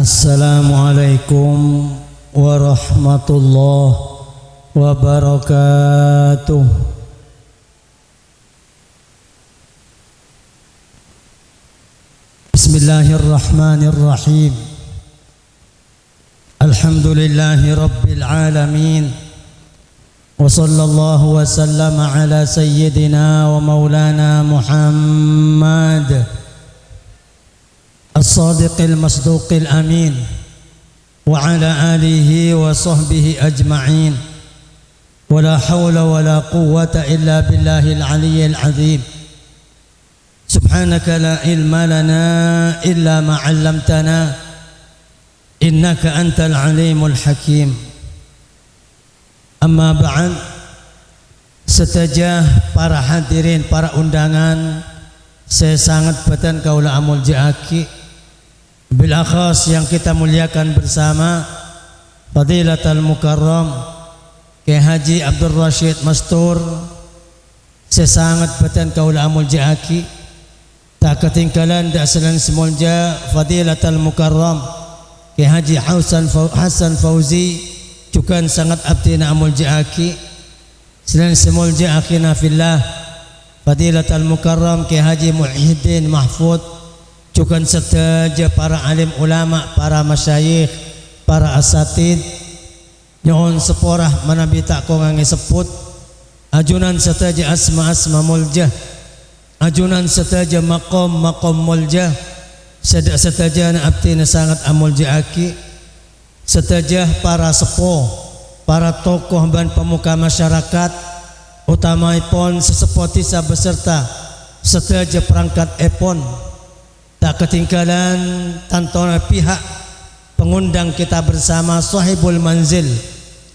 Assalamualaikum warahmatullahi wabarakatuh. Bismillahirrahmanirrahim. Alhamdulillahi rabbil alamin. Wa sallallahu wa sallama ala sayyidina wa maulana Muhammad الصادق المصدوق الأمين وعلى آله وصحبه أجمعين ولا حول ولا قوة إلا بالله العلي العظيم. سبحانك لا علم لنا إلا ما علمتنا إنك أنت العليم الحكيم. أما بعد, setajah para hadirin, para undangan, saya sangat beten kaula amul ja'aki bil akhas yang kita muliakan bersama Fadilatul Mukarram Kiai Haji Abdul Rashid Mastur. Saya sangat beten kaula amul ja'aki tak ketinggalan dak selain semulja Fadilatul Mukarram Kiai Haji Hasan Fauzi juga sangat abdina amul ja'aki. Selain semulja akhina fillah Fadilatul Mukarram Kiai Haji Muhyiddin Mahfud juga setaja para alim ulama, para masyayikh, para asatid nyon seporah manabi tak kongangi seput ajunan setaja asma muljah, ajunan setaja maqam muljah, setaja na abdi na sangat amul jaaki, setaja para sepuh, para tokoh dan pemuka masyarakat, utamaipun sesepotisa beserta setaja perangkat epon. Tak ketinggalan tantona pihak pengundang kita bersama sahibul manzil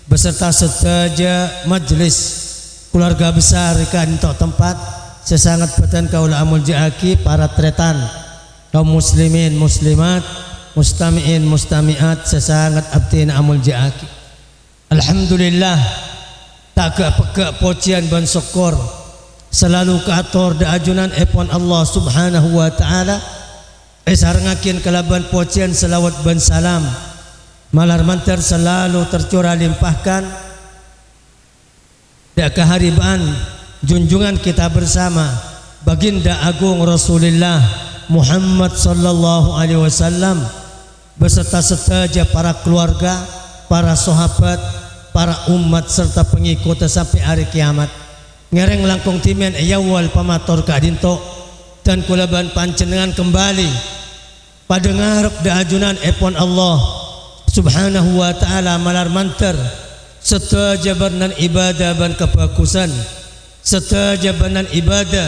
beserta setaja majlis keluarga besar kan untuk tempat. Saya sangat beten kaula amul ja'aki, para tretan kaum muslimin muslimat, mustami'in mustami'at, saya sangat abdina amul ja'aki. Alhamdulillah, tak ke pocian ban syukur selalu keatur da ajunan epon Allah subhanahu wa ta'ala. Sarangakin kalaban pocian selawat ban salam malar mantar selalu tercurah limpahkan da keharibaan junjungan kita bersama baginda agung Rasulullah Muhammad sallallahu alaihi wasallam beserta setaja para keluarga, para sahabat, para umat serta pengikut sampai hari kiamat. Ngereng langkung timen ayawal pamator kadinto dan kulaban pancenengan kembali pada ngarep da ajunan epon Allah subhanahu wa ta'ala malar mantar setaja bernan ibadah ban kebagusan, setaja bernan ibadah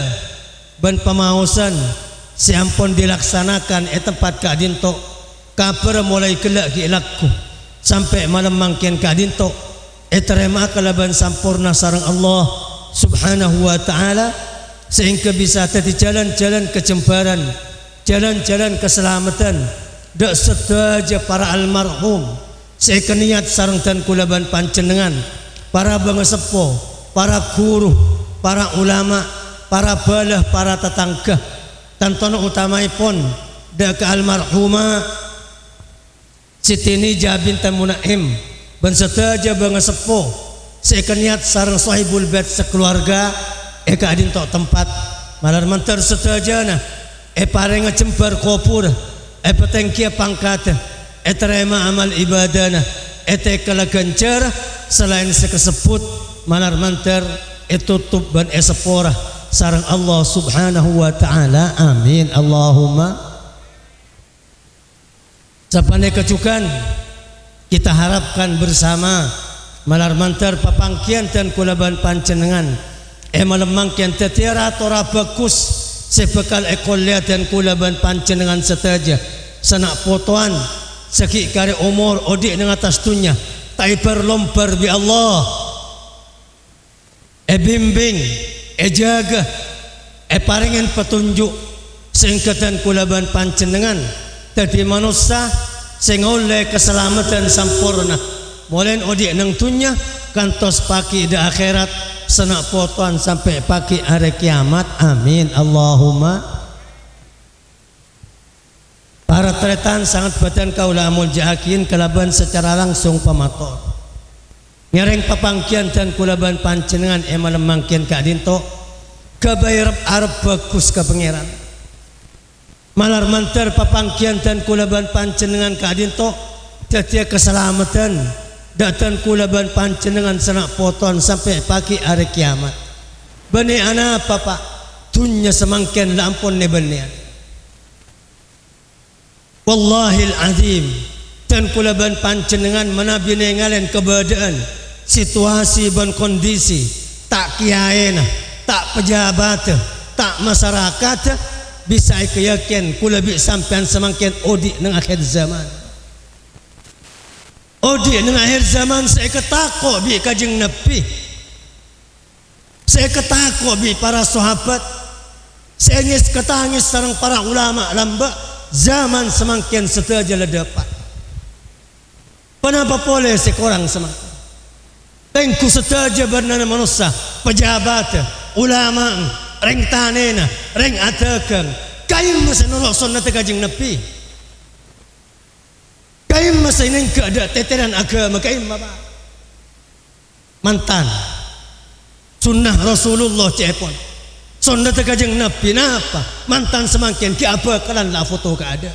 ban pemausan siampun dilaksanakan tempat kadinto kaper mulai kelak gilaku sampai malam mangkin kadinto terima kalaban sampurna sareng Allah subhanahu wa ta'ala sehingga bisa tadi jalan-jalan kecembaran, jalan-jalan keselamatan dak setaja para almarhum saya niat sareng dan kulaban pancenengan, para bangesepo, para guru, para ulama, para balah, para tetangga tantono utamaipun dak ke almarhumah Siti Nija binti Munaim ban setaja bangesepo saya niat sareng sahibul bait sekeluarga eka adinto tempat malar mantar setajana pareng cembar kopur petengkia pangkat terima amal ibadana kala gancar selain sekesebut malar mantar tutup ban sepora sareng Allah subhanahu wa ta'ala. Amin Allahumma. Sapane kecukan kita harapkan bersama malar mantar papangkian dan kulaban pancenengan malemangkian tetiara tora bagus sebekal ekolnya dan kulaban pancenengan setaja sanak potoan seki kare umur odik dengan atas tunya taibar lombar bi Allah bimbing jaga paringen petunjuk singkatan kulaban pancenengan tadi manusia sing oleh keselamatan sampurna molen odik nang tunya kantos paki da akhirat senak potoan sampai pagi hari kiamat. Amin Allahumma. Para tretan sangat badan kaula amul jahakin kelaban secara langsung pamator ngereng papangkian dan kulaban pancenengan emal mangkian ka dinto kabayar arab bagus ka pangeran malar mantar papangkian dan kulaban pancenengan ka dinto datia keselamatan datan kulaban pancenengan senak poton sampai pagi hari kiamat bani ana papa dunya semangkian lampun ne banian wallahil azim dan kulaban pancenengan menabi ngalen keberadaan situasi dan kondisi tak kiaena tak pejabat tak masyarakat bisa keyakin kulabi sampean semangkin odi nang akhir zaman odi nang akhir zaman saya ketako bi kajeng Nabi saya ketako bi para sahabat saya ngis ketangis sareng para ulama lamba zaman semakin seteja ledapat. Kenapa boleh sekorang semakin? Tengku seteja bernana manusia, pejabat, ulama, reng tanena, reng atakan. Kaim masa nolak sunnah kajing Nabi. Kaim masa ini keada teteran agama. Kaim apa? Mantan. Sunnah Rasulullah cepon. Sunnah kajeng Nabi napa mantan semakin ki apa kalan la foto ka ada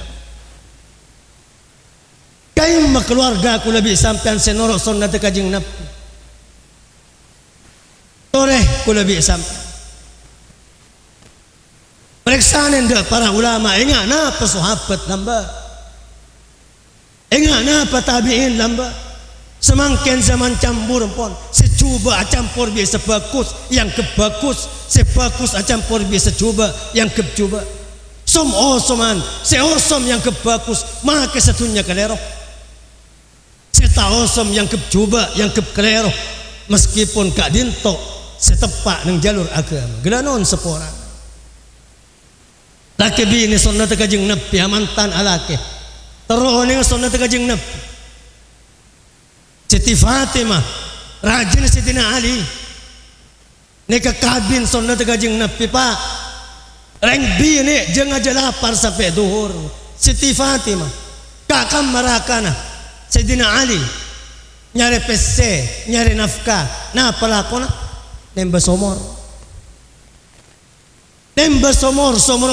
kaim keluarga ku lebih sampean senorok sunnah kajeng Nabi toreh ku lebih sampean periksanen dah para ulama ingat napa sahabat lamba ingat napa tabi'in lamba semakin zaman campur pun secuba campur biasa bagus yang kebagus sebagus campur biasa coba yang kecoba som osoman seosom yang kebagus maka satunya kelero seta osom yang kecoba yang kelero meskipun kak dinto setepak nang jalur agama gelanon sepora laki bini sunnah kajeng Nabi mantan alake terus ning sunnah kajeng Nabi Siti Fatimah rajin Sidina Ali neka kabin sunnah kajeng Nabi pak reng bini jeung aja lapar sampai duhur Siti Fatimah kakam marakana Sidina Ali nyari PC nyari nafkah nah pelakona nembak somor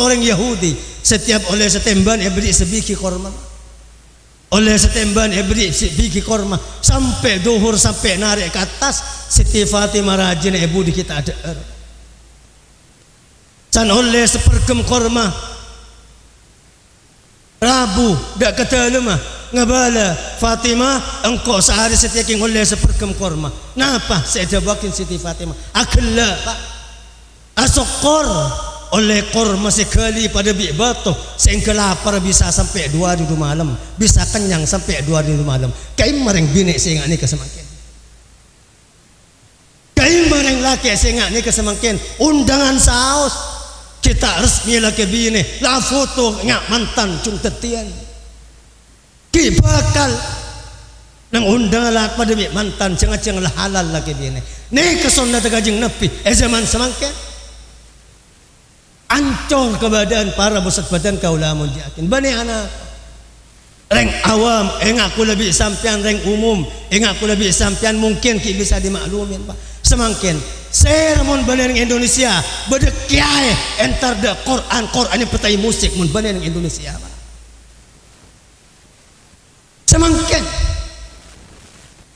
orang Yahudi setiap oleh setemban beri sebiki korma oleh setemban beri biki korma sampai duhur sampai narik ke atas Siti Fatimah rajin ibu di kita ada can oleh sepergem korma Rabu dak kata lemah ngabala Fatimah engkau sehari setiap yang oleh sepergem korma napa saya jabakin Siti Fatimah akalla pak asokor oleh korma sekali pada batu sehingga lapar bisa sampai 2 hari 2 malam bisa kenyang sampai 2 hari 2 malam kain mareng bini sehingga ni kesemakin kain mareng laki sehingga ni kesemakin undangan saus kita resmi laki bini la foto ngak mantan cung tetian ki bakal nang undangan laki pada mantan ceng-ceng lah halal laki bini ni kesonna tegajeng Nabi zaman semakin ancor kebadan para bosat badan kaula mun yakin bani anak reng awam aku lebih sampean reng umum aku lebih sampean mungkin ki bisa dimaklumin pak semangkin sermon bani Indonesia bede kiai entar de Quran ini petai musik mun bani Indonesia pak semangkin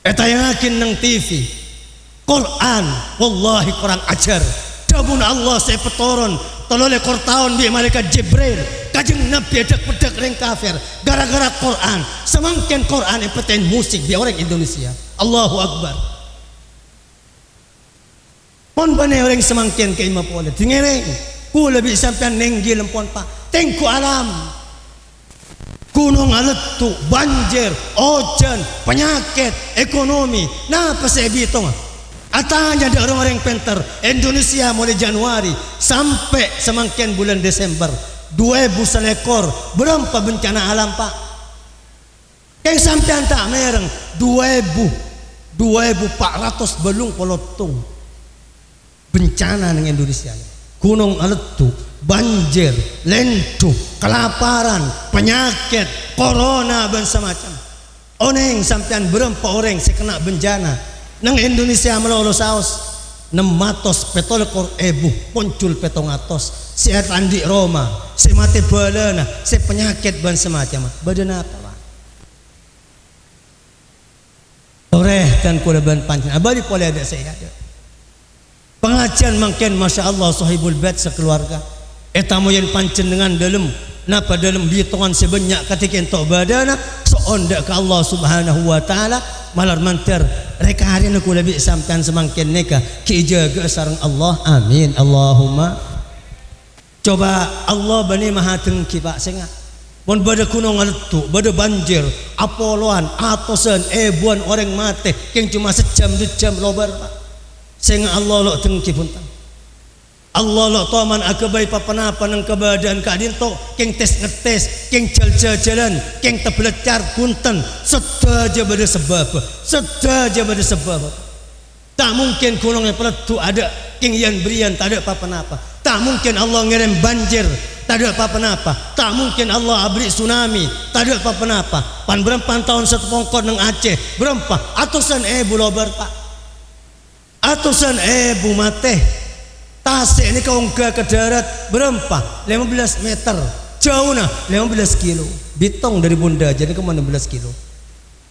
eta yakin nang TV Quran wallahi kurang ajar dabun Allah saya petoron tolole Qur'an bi malaikat Jibril kajeng Nabi pedak reng kafir gara-gara Quran semangkin Quran yang petain musik bi orang Indonesia Allahu Akbar pon bane orang semangkin ke ima pole dingereng ku lebih sampean nenggil pon pak tengku alam gunung aletu banjir ojan penyakit ekonomi napa saya bitung atanya ada orang-orang penter Indonesia mulai Januari sampai semangkin bulan Desember 2000 selekor berapa bencana alam pak kayak sampean tak mereng 2400 belung polotung bencana di Indonesia gunung aletu banjir lendu kelaparan penyakit, corona dan semacam. Oneng sampean berempat orang sekena bencana. Nang Indonesia melolo saus 600 petolekor ebu poncul petongatos sehat andi Roma se mati balana se penyakit dan semacam. Badan apa Pak? Oreh kan kulaban pancen abadi boleh ada saya ada. Pengajian mungkin Masya Allah sahibul bait sekeluarga etamu yang pancen dengan dalam napa dalam bitongan sebanyak ketika entok badana seondak ke Allah subhanahu wa ta'ala malar manter reka hari aku lebih sampean semangkin neka ki jaga sareng Allah amin Allahumma. Coba Allah bani maha tengki Pak sengat mun bada kuno ngaletu bada banjir apoloan atosan ebuan orang mati yang cuma sejam 2 jam lobar Pak sengat Allah lo tengki punten Allah lo toman akabai papanapa nang kebadan kadin to keng tes ngetes keng jalan keng tebelecar punten sedaja bada sebab tak mungkin kulungnya peletu ada keng yan berian tak ada papanapa tak mungkin Allah ngirim banjir tak ada apa-apa. Tak mungkin Allah abri tsunami tak ada apa-apa. Pan berempan tahun satu pongkor nang Aceh berempa atusan lobar Pak atusan mate tasik ini kau ke darat berempa 15 meter jauh nah 15 kilo bitong dari bunda jadi ke 16 kilo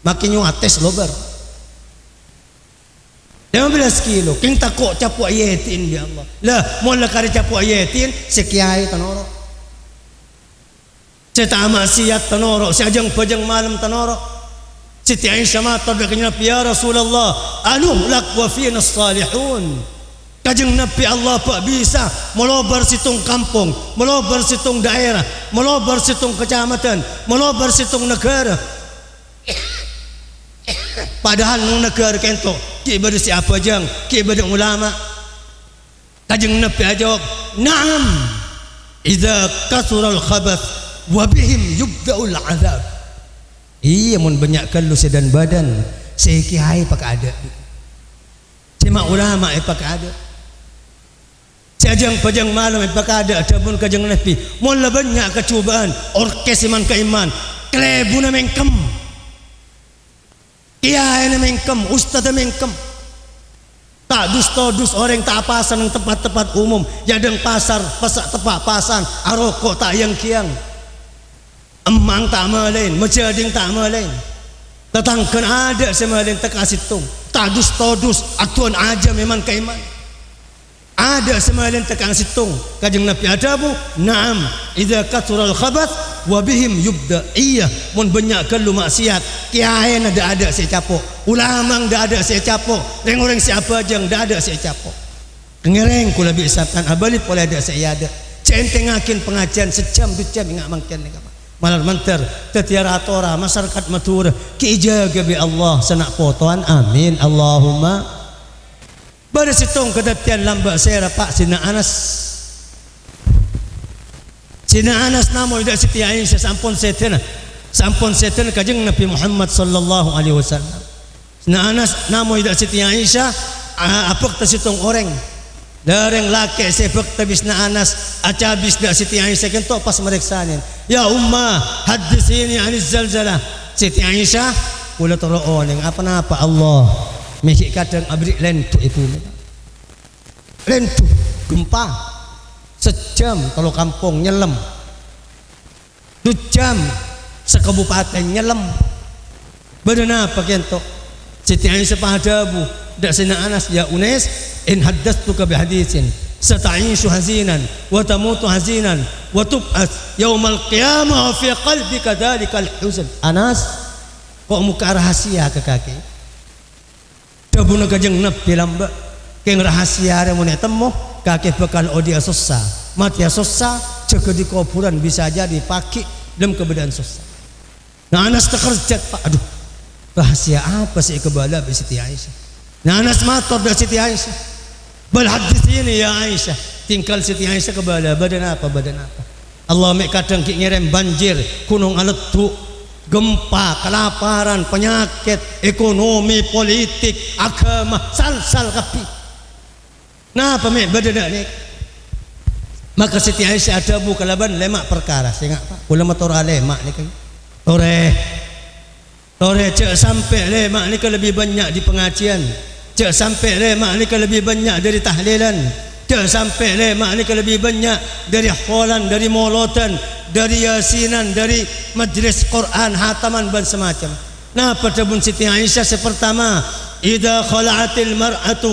makin ates lobar 15 kilo king takok capu ayatin ya Allah lah mula kari capu ayatin sekiai tanoro Cita maksiat tanoro, si ajang pajang malam tanoro. Siti Aisyah mata dengan Nabi ya Rasulullah, anu lak wa fina salihun. Kajang Nabi Allah pak bisa melobar situng kampung, melobar situng daerah, melobar situng kecamatan, melobar situng negara. Padahal nung negara kento, ki ibadah siapa jang, ki ibadah ulama. Kajang Nabi jawab, "Na'am. Idza kasura al-khabath wabihim yubda'ul azab." Iya mun banyak kalau sedan badan sekihai pak ada cima ulama pak ada sajang pajang malam pak ada adapun kajang Nabi mun banyak kecubaan orkes iman ke iman klebuna mengkem kiai mengkem ustaz mengkem tak dus orang tak pasan yang tempat-tempat umum jadang pasar pasak tepak pasan arokok tak yang kiang emang tak malain, menjading tak malain. Tetangkan ada semalain terkasih tung. Tadus todus, atuan aja memang keiman. Ada semalain terkasih tung. Kajang Nabi adabu, naam. Idza kathural khabath wabihim yubda. Iya, mun banyak kalau maksiat. Kiai ada saya capok. Ulama ada saya capok. Orang-orang siapa aja ada saya capok. Ngereng kula bisa kan abali boleh ada saya ada. Centengakin pengajian sejam 2 jam ingat mangken ni apa. Malar manter tetiara tora masyarakat matur ki jaga bi Allah sanak potoan amin Allahumma. Pada situng kedatian lamba saya Pak Sina Anas namo ida Siti Aisyah sampun seten kajeng Nabi Muhammad sallallahu alaihi wasallam. Sina Anas namo ida Siti Aisyah apok ta situng orang dareng laki sebek tabis na Anas acabis da Siti Aisyah kento pas meriksanin ya umma hadisini anis zalzalah Siti Aisyah kula toroon yang apa-apa Allah mikir kadang abri lentu ibu lentu gempa sejam kalau kampung nyelam 2 jam sekabupaten nyelam badan apa kento Siti Aisyah pahadabu dak Sina Anas ya Unes in haddatsuka bi haditsin sata'ishu hazinan wa tamutu hazinan wa tub'ats yaumal qiyamah fi qalbika dzalikal huzn. Anas kok muka rahasia ke kaki dabuna kajeng Nabi lamba keng rahasia mun temu kaki bakal odia susah mati susah jaga di kuburan bisa jadi paki dalam keadaan susah. Nah Anas terkerjat Pak aduh rahasia apa sih kebala bi Siti Aisyah. Nah Anas matur dari Siti Aisyah bal hadithini ya Aisyah tinggal Siti Aisyah kebala badan apa Allah mek kadang ki ngirim banjir gunung aletu gempa kelaparan penyakit ekonomi politik agama sal kapi nah apa mek badan ni Maka Siti Aisyah ada bu kalaban lemak perkara sehingga ulama tora lemak ni kan tore cek sampai lemak ni kan lebih banyak di pengajian, cek sampai lemak ni kan lebih banyak dari tahlilan, cek sampai lemak ni kan lebih banyak dari kholan, dari molotan, dari yasinan, dari majlis Quran, hataman dan semacam. Nah pada bun Siti Aisyah sepertama idza khala'atil mar'atu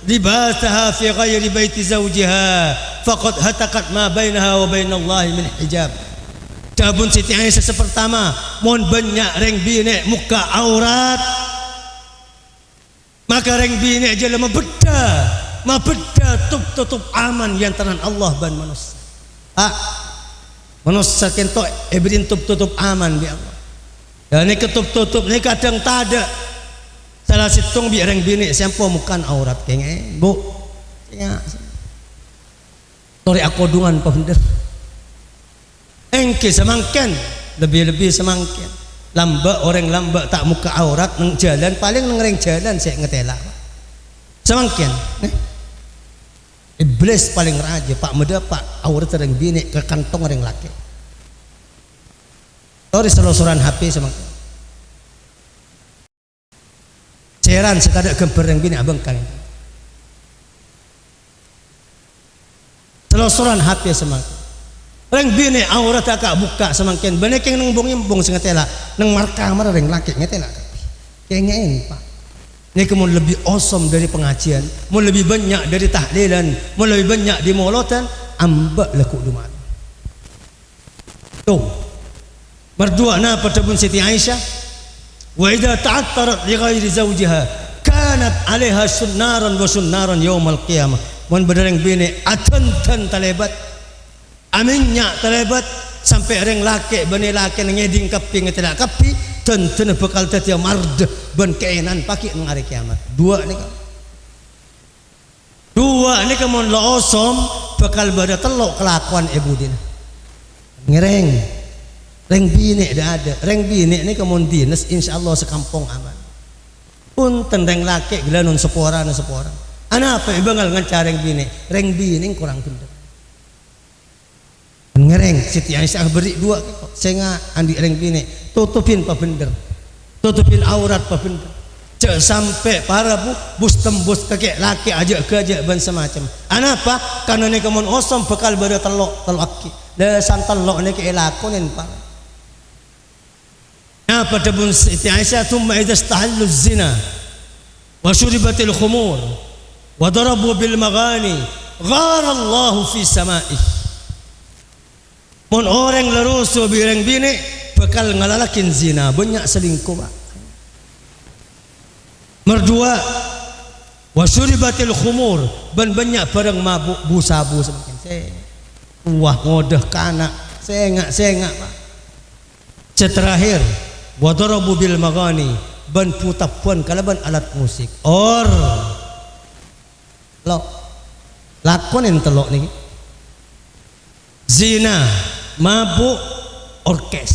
libasaha fi ghairi baiti zawjiha faqad hatakat ma bainaha wa bainallahi min hijab. Tabun Siti Aisyah sepertama mon banyak reng bine muka aurat maka reng bine je lama beda tutup aman yang tanan Allah ban manusia. Manusia kento ebrin tutup aman bi Allah. Dan ni ketup ni kadang tak ada salah situng bi reng bine siapa mukan aurat kenge bu ya tori akodungan pahender engke semangken lebih semangken lamba orang lamba tak muka aurat nang jalan paling nang reng jalan saya ngetela semangken iblis paling raja pak meda pak aurat reng bine ke kantong reng laki tori selosoran HP semangken ceran sekadar gemper reng bine abang kang selosoran HP semangken reng bine aurat akak buka semangken benekeng nang bong sengetela nang marka mar reng laki ngetela kengen pak ni kemun lebih awesome dari pengajian mau lebih banyak dari tahlilan mau lebih banyak di molotan ambak laku duman tuh berdua na pada bun Siti Aisyah wa idza ta'attarat li ghairi zawjiha kanat 'alaiha sunnaran wa sunnaran yaumal qiyamah mun bereng bine atantan talebat aminnya terlebat sampai reng laki bani laki ngeding kapi ngetela kapi tenten bekal tadi mard ben keenan paki nang hari kiamat dua ni kamun lo osom bekal bada telok kelakuan ibu dina ngereng reng bini dah ada reng bini ni kamun dinas insyaallah sekampung aman punten reng laki gelanun sepora ana apa ibangal ngancar reng bini kurang bener ngereng Siti Aisyah beri dua sehingga andi reng bini tutupin pa bener tutupin aurat pa bener cek sampai para bus tembus kakek laki ajak ban semacam anapa karena ni kamun osom bekal bada telok le santelok ni ke lakonin pa nah pada bun Siti Aisyah thumma idza istahallu zina wa syuribatil khumur wa darabu bil maghani ghara Allah fi sama'ih mon orang larusu bireng bini bakal ngalalakin zina banyak selingkuh pak merdua wasyuribatil khumur ban banyak barang mabuk bu-sabu semakin wah ngodah kanak sengak pak terakhir wadarabu bil maghani ban putapuan kalaban alat musik lo lakonin telok nih zina mabuk orkes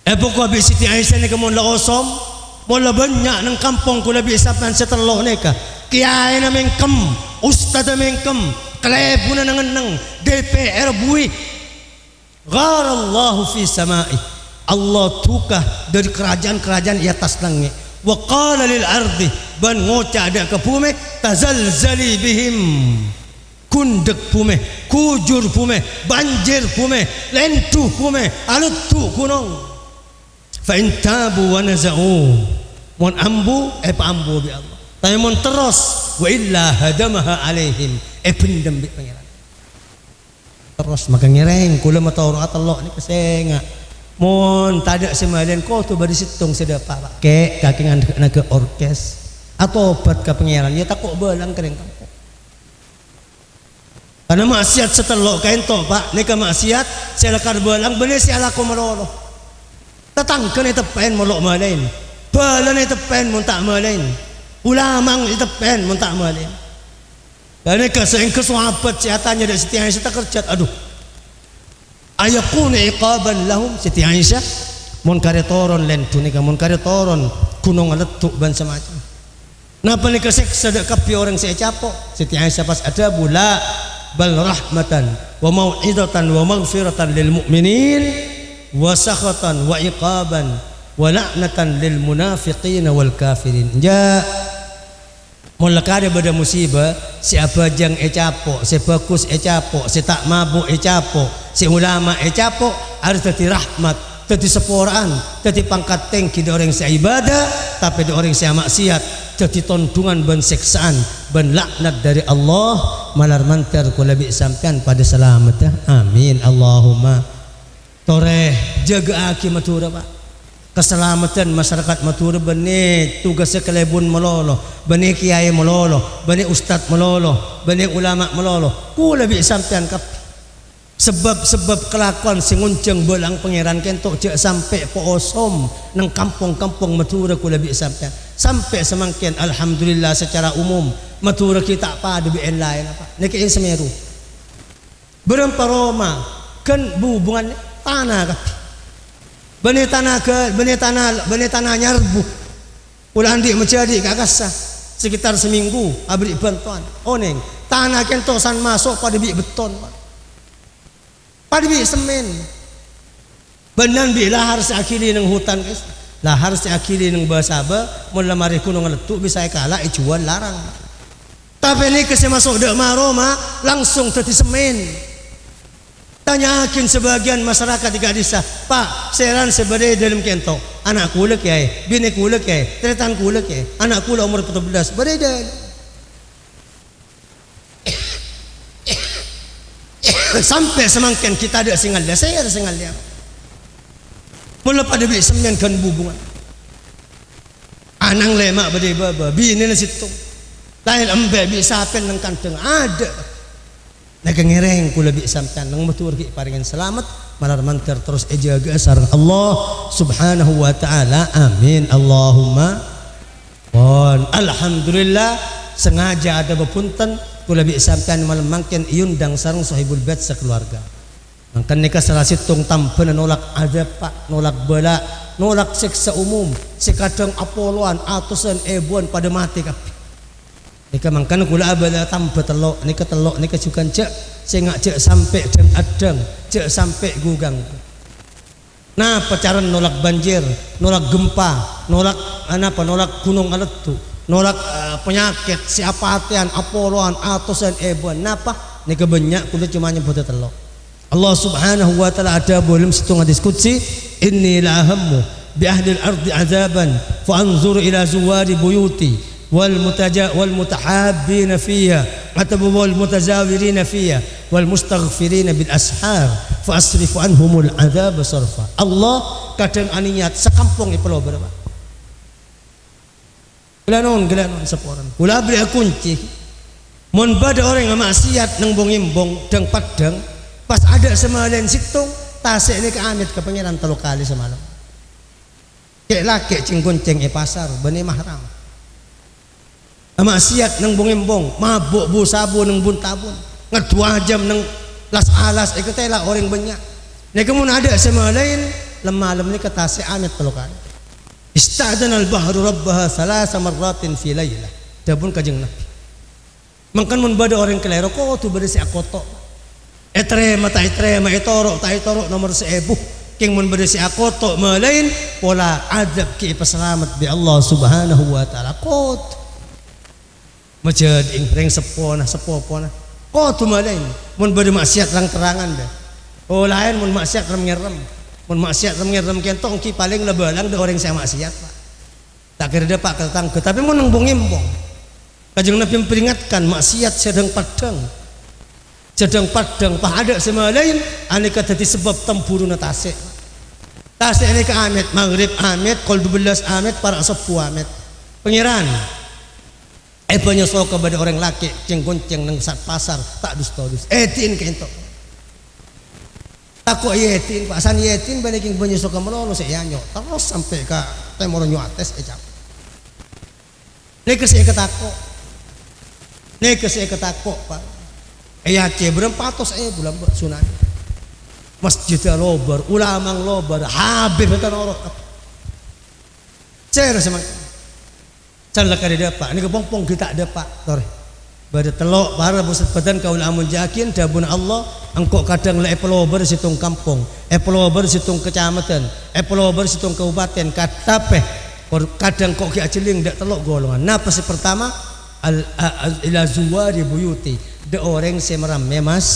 pokok habis Siti Aisyah ni kamu laosom mula banyak nang kampung ku lebih sapan setelah ni ka kiai na mengkem ustaz na mengkem klebu na nangeneng DPR bui gharallahu fi samai Allah tukah dari kerajaan-kerajaan di atas langit wa qala lil ardi ban ngoca ada ke bumi tazalzali bihim kundek pume, kujur pume, banjir pume, lentu pume, alutu gunung. Fa in tabu wa naza'u. Mon ambu ambu bi Allah. Tapi mon terus wa illa hadamaha alaihim pendem bi pangeran. Terus maka ngereng kula mata ora Allah ni kesenga. Mon tadak semalian ko tu bari situng sedapa pak. Ke kakingan naga orkes atau obat ke pangeran ya takut belang kering kampung. Karena maksiat setelok kain to pak, ni maksiat saya lakar belang benih saya laku merolo. Tetangkan itu pen molok malain, belan itu pen muntak malain, ulamang itu pen muntak malain. Dan ni keseng kesuapat siatannya dari Siti Aisyah kerjat, aduh. Ayakun iqaban lahum Siti Aisyah, mon kare toron lentu ni mon kare toron gunung aletuk ban semacam. Napa ni kesek sedek kapi orang saya capok Siti Aisyah pas ada bula bal rahmatan wa mau'izatan wa maghfiratan lil mu'minin wa sakhatan wa iqaban wa la'natan lil munafiqin wal kafirin. Ja mula kada bada musibah si abajang capok, si bagus capok, si tak mabuk capok, si ulama capok, harus dadi rahmat, dadi seporaan, dadi pangkat tinggi di orang si ibadah, tapi di orang si maksiat jadi tondungan ben siksaan ben laknat dari Allah malar mantar kula bi sampean pada selamat. Amin Allahumma. Toreh jaga aki matura Pak keselamatan masyarakat matura bene tugas kelebun melolo bene kiai melolo bene ustad melolo bene ulama melolo kula bi sampean kap sebab kelakuan sing ngunceng belang pangeran kentok cek sampai poosom nang kampung-kampung matura kula bi sampean sampai semangkin alhamdulillah secara umum matura kita pada bi lain apa niki Semeru berempa Roma kan hubungan tanah kap bene tanah nyarbu ulah andi menjadi kakasa sekitar seminggu abri bantuan oneng tanah kentok san masuk pada bi beton Pak pada bi semen benan bi lahar seakhiri nang hutan guys lahar seakhiri nang basaba mun lamari kuno ngeletuk bisa kalah jual larang tapi ini kesih masuk dek Roma langsung tadi semen. Tanyakin sebagian masyarakat di Gadisa Pak seran sebadai dalam kentok anak kula kiai bini kula kiai tretan kula kiai anak kula umur 14 badai sampai semangkin kita ada singal dia saya ada singal dia mula pada bi sembian kan hubungan anang lemak badai baba bini na situ lain embe bi sapen nang kanteng ada nagangereng kula bi sampean nang matur ki paringan selamat malar mantar terus jaga sareng Allah subhanahu wa ta'ala. Amin Allahumma. Alhamdulillah sengaja ada bepunten kula bi sampean malam mangken iundang sareng sahibul bait sekeluarga mangken nika salah situng tampen nolak adab Pak nolak bala nolak siksa umum sekadang apoloan atusan ebuan pada mati kabeh nika mangkan kula abala tambah telok nika jukan cek sing cek sampai deng adeng cek sampai gugang nah pacaran nolak banjir nolak gempa nolak nolak gunung aletu nolak penyakit siapa hatian apoloan atusan ebuan napa nika banyak kula cuma nyebut telok Allah subhanahu wa ta'ala ada boleh setengah diskusi inni la ahammu bi ahli al-ardi azaban fa anzur ila zuwari buyuti والمتحابين فيها والمتزاورين فيها والمستغفرين بالأسحار فأصرف عنهم العذاب صرفا. Allah kadang aniat sekampung ipelo berapa gelanon seporan kula beri kunci mun bada orang yang maksiat nang bongimbong dang padang pas ada semalen situng tasik ni ke amit ke pangeran 3 kali semalam kek laki cinggonceng pasar bani mahram maksiat nang bongimbong mabuk bu sabu nang buntabun ngedua jam nang las alas ikutela orang banyak ni kemun ada sama lain lemah ni kata si amit pelukan istadana al-bahru rabbaha 3 marratin fi laylah dabun kajeng nabi mangkan mun bada orang kelero ko tu bada si akoto etrema itorok nomor 1000 king mun bada si akoto malain pola adab ki pasalamat bi Allah subhanahu wa ta'ala kot majad ing sepona oh tu malain mun bade maksiat terang-terangan dah oh lain mun maksiat rem-ngerem mun maksiat rem-ngerem kentong ki paling lebalang de orang saya maksiat Pak tak kira dia Pak ketangke tapi mun nang bongimbong kajeng Nabi memperingatkan maksiat sedang padang Pak ada semalain aneka dadi sebab temburuna tasik ini ke amit maghrib amit kol 12 amit para sepuh amit pangeran penyosok kepada orang laki ceng-gonceng nang sat pasar tak dus etin kentok takut yetin Pak san yetin balikin penyosok ke melolo seyanyo terus sampai ke temor nyuates ecap nek saya ketakok Pak ce berempatos bulan sunan masjid lobar ulama lobar habib tan orok saya rasa mak can lekar dapat ini kepompong kita dapat tore Bada telok para pusat badan kaula amun jakin dabun Allah engkau kadang le pelober situng kampung, pelober situng kecamatan, pelober situng kabupaten katapeh kadang kok ki ajeling dak telok golongan. Napa si pertama ila zuwari buyuti de orang semeram memas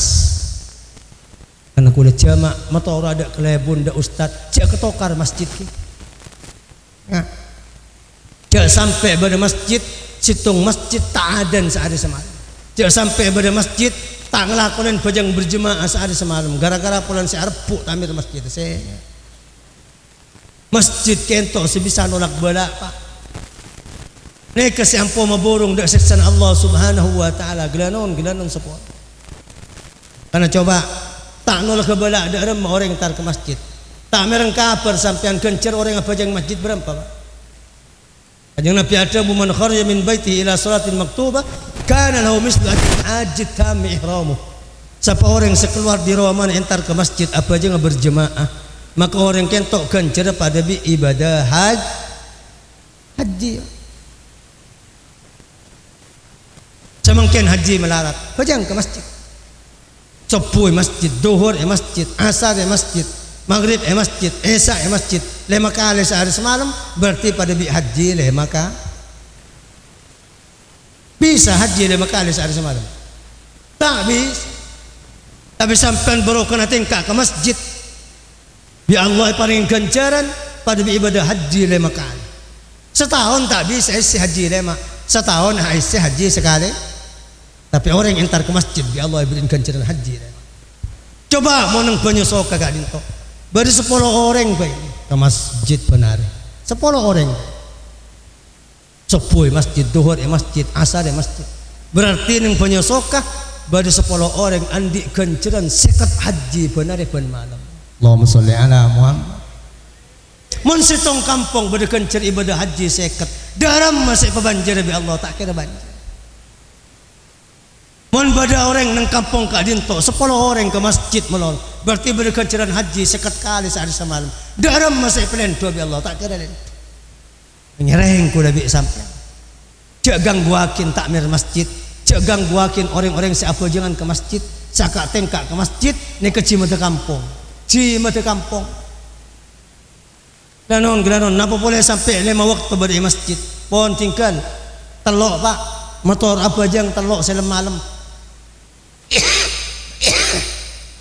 karena kulit jama motor ada kelebun dak ustad cek ketokar masjid ki. Nah, cek sampai pada masjid situng masjid tak adan sehari semalam. Jangan sampai pada masjid tak ngelakonin bajang berjemaah sehari semalam. Gara-gara pulang si arbuk tamir masjid. Masjid kentok sebisa nolak bala pak. Neka si ampo maburung dak seksan Allah subhanahu wa ta'ala. Gelanon sepuluh. Karena coba tak nolak bala dak remah orang tar ke masjid. Tak mereng kabar sampean gencer orang apa bajang masjid berapa pak. Kanjeng Nabi ada man kharaja min baiti ila salatin maktubah kana lahu mislu ajid tam ihramuh. Siapa orang sekeluar di rumah entar ke masjid apa aja berjemaah maka orang kentok ganjar pada bi ibadah haji. Semangkin haji melarat bajang ke masjid. Subuh masjid, duhur masjid, asar masjid, maghrib masjid, isya masjid, 5 kali sehari semalam berarti pada bi haji 5 kali. Bisa haji 5 kali sehari semalam? Tak bisa. Tapi sampai baru kena tingkah ke masjid. Bi Allah paling ganjaran pada bi ibadah haji 5 kali. Setahun tak bisa isi haji 5. Setahun isi haji sekali. Tapi orang yang entar ke masjid bi Allah berikan ganjaran haji 5. Coba mau nang banyak sok kagak dinto. Baru 10 orang baik ke masjid benar. 10 orang. Subuh masjid, duhur masjid, asar masjid. Berarti nang banyak sokah baru 10 orang andi ganjaran sekat haji benar ben malam. Allahumma sholli ala Muhammad. Mun sitong kampung baru ganjar ibadah haji sekat. Daram masih pebanjir bi Allah tak kira banjir. Mun bada orang nang kampung ka dinto 10 orang ke masjid melol berarti berganjaran haji sekat kali sehari semalam. Daram masih pelen dua bi Allah tak kira len. Nyereng ku dah bi sampai. Cek gangguakin takmir masjid, cek gangguakin orang-orang siapa jangan ke masjid, sakak tengkak ke masjid ni ke cimata kampung. Cimata kampung. Glanon napa boleh sampai 5 waktu pada masjid. Pon tinggal telok pak motor apa jang telok selem malam.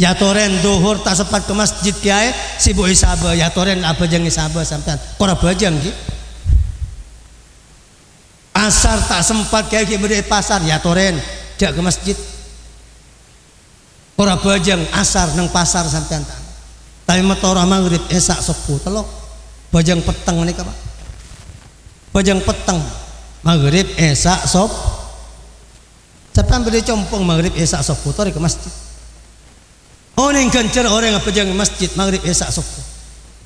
Ya toren duhur tak sempat ke masjid kiai sibuk isabah ya toren apa jang isabah sampean kora bajang ki asar tak sempat kiai ki berde pasar ya toren jak ke masjid kora bajang asar nang pasar sampean tak tapi motor maghrib esak sepuh telok bajang peteng nika pak bajang peteng maghrib esak sop sampean berde compong maghrib esak sepuh tori ke masjid. Orang ganjar orang apa jang masjid maghrib esak subuh.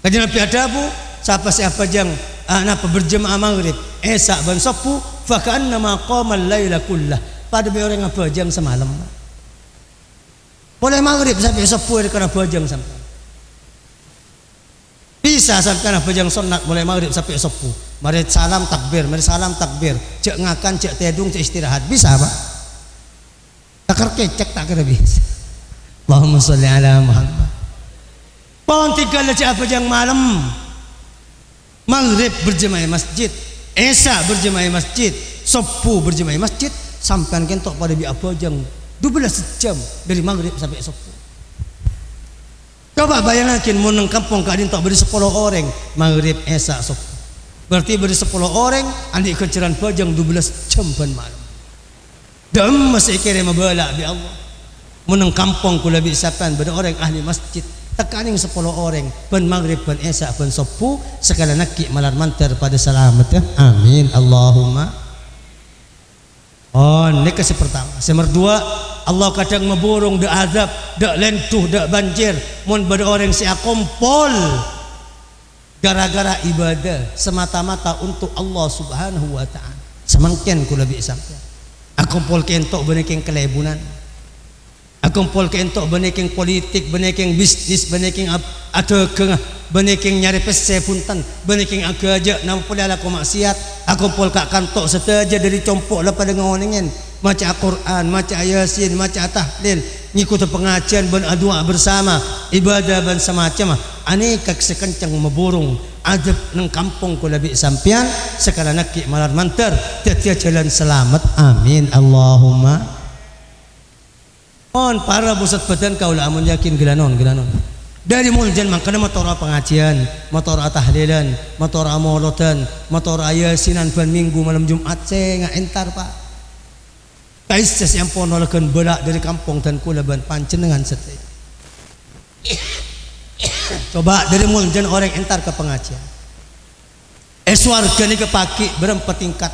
Kajian Nabi adabu siapa jang anak berjemaah maghrib esak ban subuh faka'anna ma qama al-laila kullah pada orang apa jang semalam. Boleh maghrib sampai subuh karena bajang sampai. Bisa sampai apa jang sunat boleh maghrib sampai subuh. Mari salam takbir, cek ngakan, cek tedung, cek istirahat bisa apa? Takar kecek tak kira bisa. Allahumma sholli ala Muhammad. Pohon 3 leci apa jang malam maghrib berjemaah masjid, isya berjemaah masjid, subuh berjemaah masjid sampai kentok pada bi apa jang 12 jam dari maghrib sampai subuh. Coba bayangkan mun nang kampung ka dintok beri 10 orang maghrib isya subuh. Berarti beri 10 orang andi kejaran bajang 12 jam ban malam. Dam masih kira mabala bi Allah. Menang kampung kula bisapan pada orang ahli masjid tekaning 10 orang ban maghrib ban isya ban subuh segala nakik malar mantar pada selamat ya amin Allahumma. Oh ini kasih pertama. Nomor 2 Allah kadang memburung dak azab dak lentuh dak banjir mun pada orang si akumpul gara-gara ibadah semata-mata untuk Allah subhanahu wa ta'ala semangken kula bisapan akumpul kentok beneking kelebunan akumpul ke entok beneking politik, beneking bisnis, beneking atau ke beniking nyari pese punten beniking aga aja nampol ala ko maksiat aku pol kak kantok seteja dari compok lepas dengan oningin maca Al-Quran, maca Yasin, maca tahlil ngikut pengajian ben adua bersama ibadah ben semacam ani kak sekencang meburung adab nang kampung ko labi sampian sekala nakki malar mantar tiap jalan selamat amin Allahumma on para pusat badan kaula amun yakin gelanon dari muljan makana motor pengajian motor tahlilan motor amolotan motor ayasinan ban minggu malam Jumat nga entar pak kaises yang ponolakan belak dari kampung dan kulaban pancenengan setia coba dari muljan orang entar ke pengajian warga ni kepaki berempat tingkat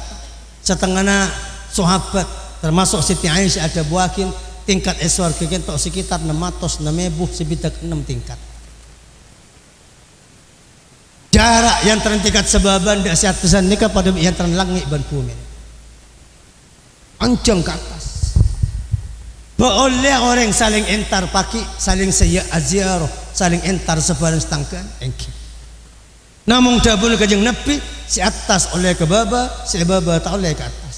setengahnya sahabat termasuk Siti Aisyah ada buakin tingkat warga kentok sekitar 600 sebitak 6 tingkat jarak yang tertingkat sebaban dak siatusan ni kepada yang terlangit ban bumi ancang ke atas boleh orang saling entar paki saling aziarah saling entar sebarang setangkan namun dabun kajeng nepi si atas oleh ke baba si baba tak oleh ke atas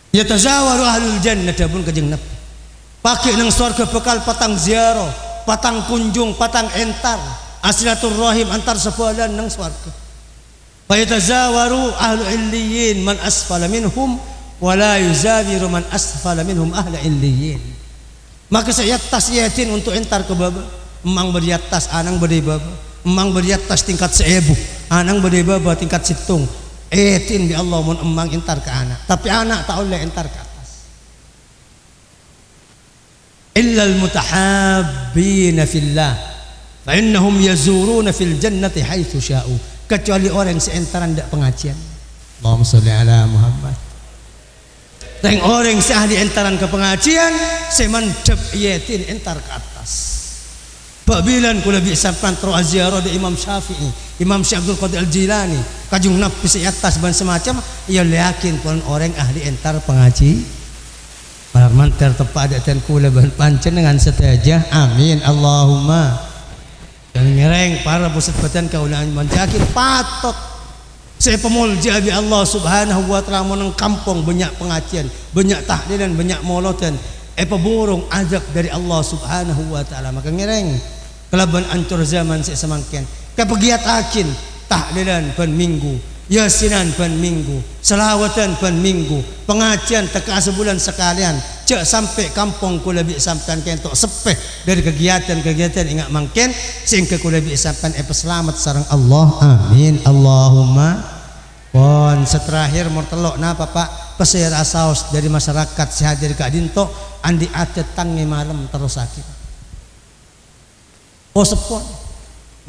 yatazawaru ahlul jannah dabun kajeng nepi paki nang surga bekal patang ziarah patang kunjung patang entar asilatul rahim antar sebalan nang surga fayatazawaru ahlu illiyin man asfala minhum wala yuzawiru man asfala minhum ahla illiyin maka saya tasyatin untuk entar ke baba emang beri atas anang beri baba emang beri atas tingkat 1000 anang beri baba tingkat situng etin bi Allah mun emang entar ke anak tapi anak tak boleh entar ke atas illa al mutahabbina fillah fa innahum yazuruna fil jannati haitsu sya'u kecuali orang seentaran dak pengajian Allahumma sholli ala Muhammad dan orang seahli entaran ke pengajian semandep yatin entar ke atas babilan kula bi sampan tro aziarah di Imam Syafi'i Imam Syekh Abdul Qadir Al-Jilani kajung napi si atas ban semacam ia yakin pun orang ahli entar pengaji malar mantar tepat ada ten kula ban pancen dengan setajah amin Allahumma dan ngereng para pusat badan kaulaan menjakin patot saya pemulja bi Allah subhanahu wa ta'ala menang kampung banyak pengajian banyak tahlilan banyak maulodan peburung azab dari Allah subhanahu wa ta'ala maka ngereng kelaban ancur zaman saya semangkian kepegiat akin tahlilan ban minggu yasinan ban minggu selawatan ban minggu pengajian teka sebulan sekalian cek sampai kampung kula bi sampean kentok sepeh dari kegiatan-kegiatan ingat mangken sehingga kula bi sampean selamat sareng Allah amin Allahumma pon seterakhir mortelok napa Pak pesir asaos dari masyarakat sehadir ka dinto andi ate tangi malam terus sakit oh sepon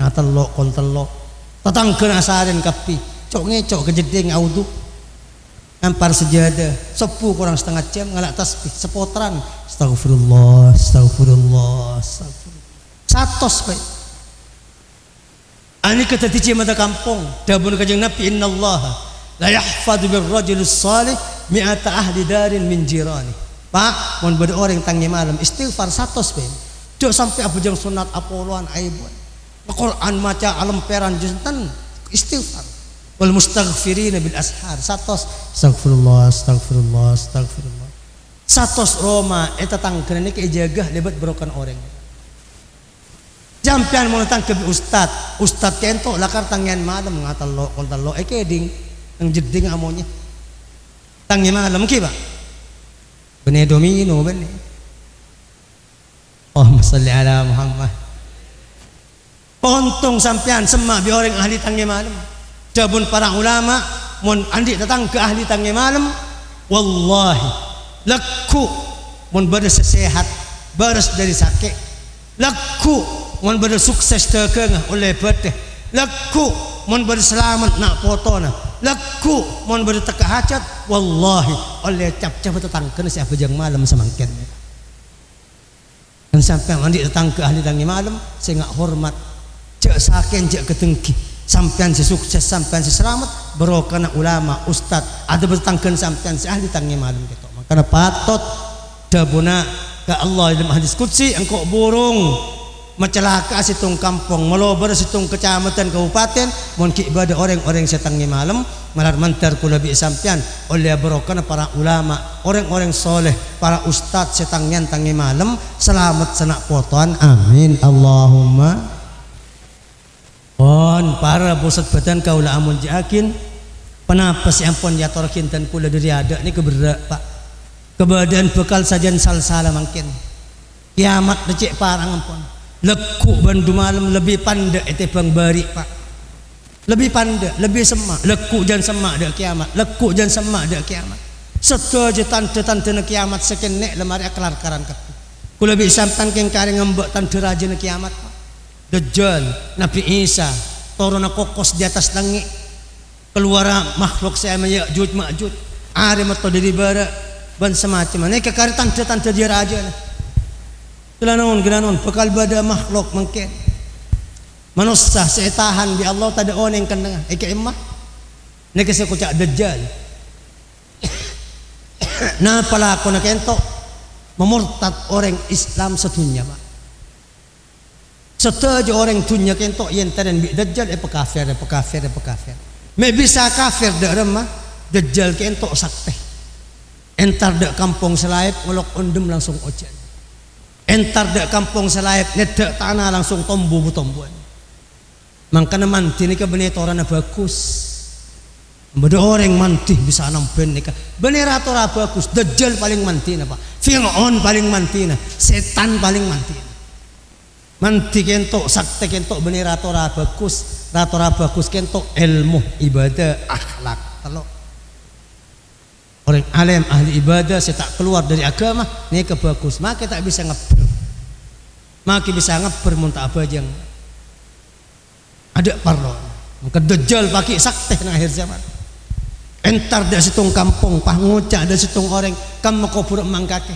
ngatelok kontelok tetangkeun asarin kapi cok ngecok kejedeng audu ampar sejadah sepuh kurang setengah jam ngalak tasbih sepotran astagfirullah astagfirullah astagfirullah satos baik ani kata tici mata kampung dabun kajeng Nabi innallaha la yahfadu birrajulus salih mi'ata ahli darin min jirani Pak mun bade orang tangi malam istighfar satos baik cok sampai abujang sunat apoluan aibuan Al-Quran maca alemperan junten istighfar wal mustaghfirina bil ashar satos astagfirullah astagfirullah astagfirullah satos Roma eta tangkeun ke jagah lebat berokan orang jampian mun tangke ustad kento lakar tangian malam ngatallo kontallo keding nang jeding amonya tangi malam ki Pak bene domino bene Allahumma shalli ala Muhammad pontong sampean semak bi orang ahli tangi malam dabun para ulama mun andi datang ke ahli tangi malam wallahi lakku mun bade sehat bares dari sakit lakku mun bade sukses tekeung oleh bade lakku mun bade selamat nak potona lakku mun bade teka hajat wallahi oleh cap-cap tetangkeun sia bejang malam samangken dan sampai andi datang ke ahli tangi malam saya ngak hormat cek saken cek ketengki sampean si sukses sampean si selamat berokana ulama ustad ada bertangkeun sampean si ahli tangi malam gitu makanya patot dabuna ka Allah dalam hadis qudsi engkau burung Mencelaka situng kampung, melobar situng kecamatan kabupaten, mun ki ibadah orang-orang setangi malam, malar mantar kula bi sampian oleh barokah para ulama, orang-orang soleh, para ustad setangnya tangi malam, selamat senak potoan, amin Allahumma. Para bosat badan kaula amun jakin, penapas yang pun yator kintan kula dari ada ni keberak pak, kebadan bekal sajian sal-sala mungkin, kiamat becek parang ampun. Lekuk bandu malam lebih pandai itu bang bari pak, lebih pandai, lebih semak. Lekuk jangan semak dak kiamat, lekuk jangan semak dak kiamat. Setuju tante-tante nak kiamat sekenek lemari kelar karan kat. Kula bi sampan keng kari ngembek tante raja nak kiamat pak. Dajjal, Nabi Isa, turun kokos di atas langit, keluar makhluk saya Ya'juj Ma'juj, ari mato dari barat, ban semacam. Ini kekari tante-tante dia raja. Gelanon bekal bada makhluk mungkin manusia seitahan bi Allah tada oneng kena ikimah ni kasi ko cak dajjal na pala ko na kento memurtad orang Islam sedunia pak setuju orang dunia kento yen taden bi dajjal kafir me bisa kafir dak remah dajjal kento sakte entar dak kampung selaip ngolok undem langsung ojan. Entar dek kampung selaip nedek tanah langsung tombuan. Mangkana manti ni ka benetorana bagus. Beda orang manti bisa nampen ni ka beneratora bagus. Dajjal paling manti na pak. Fir'aun paling manti na. Setan paling manti. Manti kento sakte kento beneratora bagus. Ratora bagus kento ilmu ibadah akhlak telo. Orang alim ahli ibadah saya tak keluar dari agama ni kebagus maka tak bisa ngeber maka bisa ngeber muntah abajang ada parlo maka dajjal pakai sakti nang akhir zaman entar dari situng kampung pah ngucak dari situng orang kamu kubur mangkake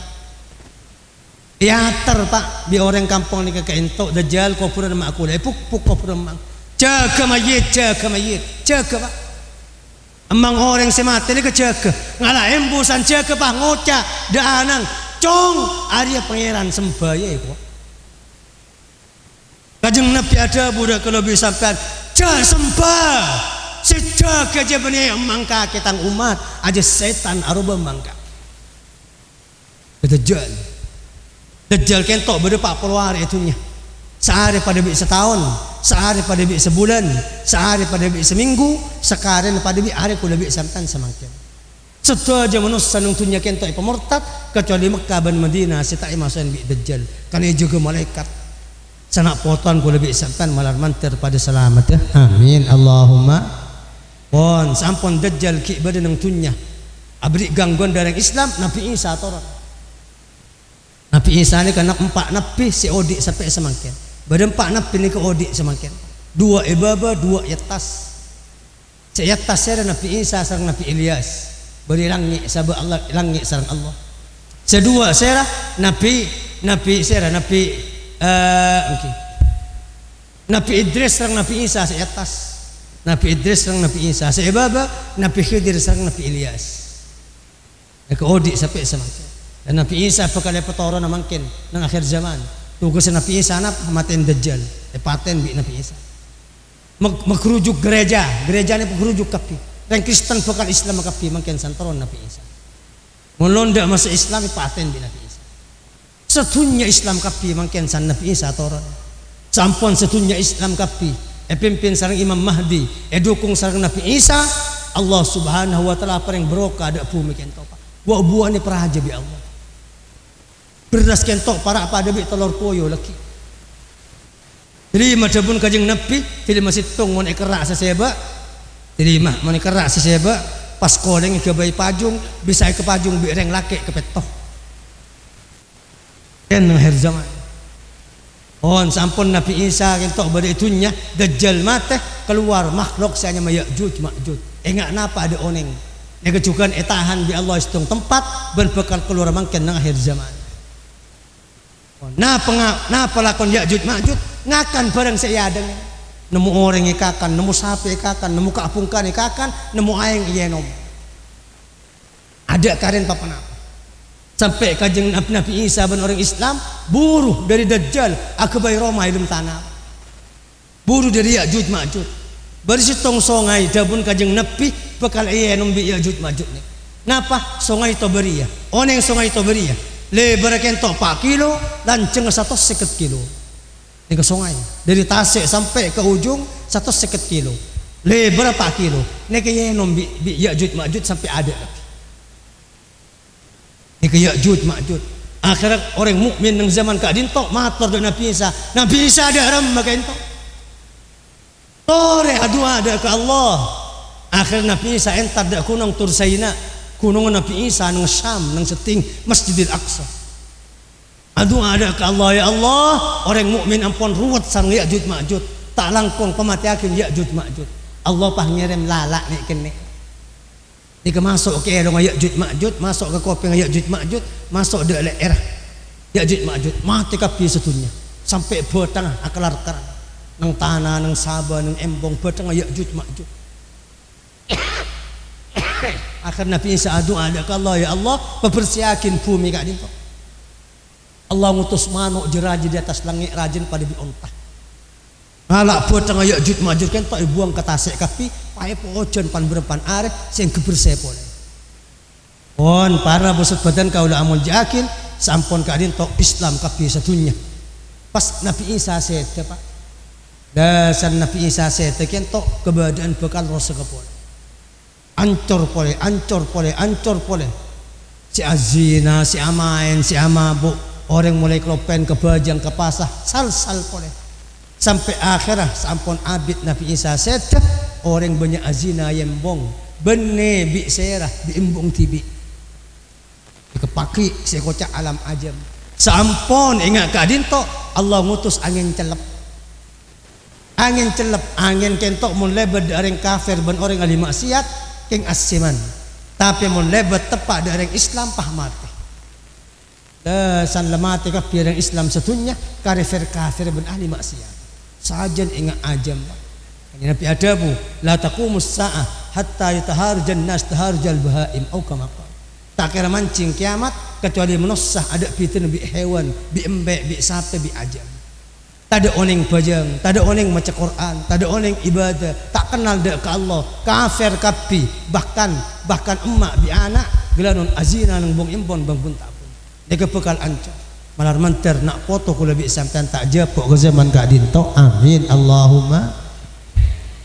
teater pak di orang kampung ni kakek entok dajjal kubur mak aku puk kubur mang jaga mayit pak emang orang semati ni kejaga ngalah embusan jaga pak ngocak daanang cong Arya pangeran sembaya iku kajeng Nabi ada budak kalau bisa sampai jah sembah sejak aja benih emangka ketang umat aja setan aruba mangka Dajjal kentok berdepak peluar itunya sehari pada bi setahun, sehari pada bi sebulan, sehari pada bi seminggu, sekarang pada bi hari kula bi sampan semangkin. Setuju manusia nungtunya kentok pemurtad kecuali Mekah dan Madinah setai masukan bi Dajjal. Karena juga malaikat sanak poton kula bi sampan malar mantir pada selamat ya. Amin Allahumma. Pon sampun Dajjal ki badan nungtunya. Abri gangguan dari Islam Nabi Isa turun. Nabi Isa ni kena 4 nabi si odik sampai semangkin. Badan 4 nabi ni ke odik semakin 2 ibaba 2 yatas yatas saya Nabi Isa sareng Nabi Ilyas beri langit sabak Allah langit sareng Allah sedua saya Nabi saya Nabi Nabi Idris sareng Nabi Isa saya yatas Nabi Idris sareng Nabi Isa saya ibaba Nabi Khidir sareng Nabi Ilyas ke odik sampai semakin dan Nabi Isa bakal petoron mungkin nang akhir zaman tugas Nabi Isa nap maten Dajjal paten bi Nabi Isa makrujuk gereja ni makrujuk kapi dan Kristen bakal Islam kapi makin santoron Nabi Isa melonda masa Islam paten bi Nabi Isa setunya Islam kapi makin san Nabi Isa toron sampun setunya Islam kapi pimpin sareng Imam Mahdi dukung sareng Nabi Isa Allah Subhanahu wa taala paring barokah ada bumi kento pak buah ni prahaja bi Allah beras kentok para pada bi telur koyo laki. Jadi madapun kajeng Nabi, jadi masih tung mon kerak seseba. Jadi mah mon kerak seseba pas koleng ke bayi pajung bisa ke pajung bi reng laki ke petoh. Ken akhir zaman. On sampun Nabi Isa kentok pada itunya Dajjal mate keluar makhluk saya Ya'juj Ma'juj. Enggak napa ada oneng. Negejukan etahan bi Allah istung tempat ben bakal keluar mangken nang akhir zaman. Nah pelakon Ya'juj Ma'juj ngakan bareng saya ada nemu orang ikakan nemu sapi ikakan nemu kaapungkan ikakan nemu aing iyenom ada karen papan apa sampai kajeng Nabi Isa ban orang Islam buruh dari Dajjal akabai Roma ilum tanah, buruh dari Ya'juj Ma'juj bersitong songai dabun kajeng Nabi bekal iya numbi Ya'juj Ma'juj ni napa songai Toberia oneng songai Toberia lebar kento 4 kilo lanceng 150 kilo ini ke songai dari Tasik sampai ke ujung 150 kilo lebar 4 kilo ini ke iya numbi Ya'juj Ma'juj sampai ada lagi ini ke Ya'juj Ma'juj akhirat orang mukmin ng zaman kadin tok matur do Nabi Isa ada ram makento tore adu ada ke Allah akhir Nabi Isa entar da kunong Tursaina kunong Nabi Isa ng Syam ng seting Masjidil Aqsa adu ada ke Allah ya Allah orang mukmin ampun ruwet sang Ya'juj Ma'juj tak langkong pematiakin Ya'juj Ma'juj Allah pah ngirim lalak ni kene Ika masuk ke dong Ya'juj Ma'juj masuk ke kopeng Ya'juj Ma'juj masuk de daerah Ya'juj Ma'juj mati kapi setunya sampai betang akalar-kar nang tanah nang Sabah nang Embong betang Ya'juj Ma'juj akhir Nabi Isa adu ada ke Allah ya Allah mempersiakin bumi kak dinto Allah ngutus manuk jeraji di atas langit rajin pada biontah ngalak betang Ya'juj Ma'juj kan tak buang ke Tasik kapi pae pojon pan berpan are sing gebersepole pon para bosot badan kaula amul jakin sampun kadin tok Islam kapi satunya pas Nabi Isa sete Pak dasan Nabi Isa sete ken tok kebadan bekal rasa kepole ancur pole si azina si amain si amabuk orang mulai kelopen ke bajang ke pasah sal pole sampai akhirah sampun abid Nabi Isa sete orang banyak azina yembong bene bi serah di embong tibi dikepaki sekocak alam ajam sampun ingat kadin tok Allah ngutus angin celep angin kentok mun lebat dari kafir ban orang ahli maksiat king asiman tapi mun lebat tepak dari Islam pah mati san lemati kafir yang Islam setunya kafir ban ahli maksiat sajan ingat ajam Nabi adabu la taqumus sa'ah hatta yataharjan nas taharjal bahaim au kama qala tak kira mancing kiamat kecuali menussah ada fitin bi hewan bi embek bi sape bi ajam tak ada oneng bajang tak ada oneng maca Quran tak ada oneng ibadah tak kenal dak ke Allah kafir kapi bahkan emak bi anak gelanun azina nang bong impon bang pun tak pun deke bekal ancur malar manter nak foto kula bi sampean tak jepok ke zaman ka dinto amin Allahumma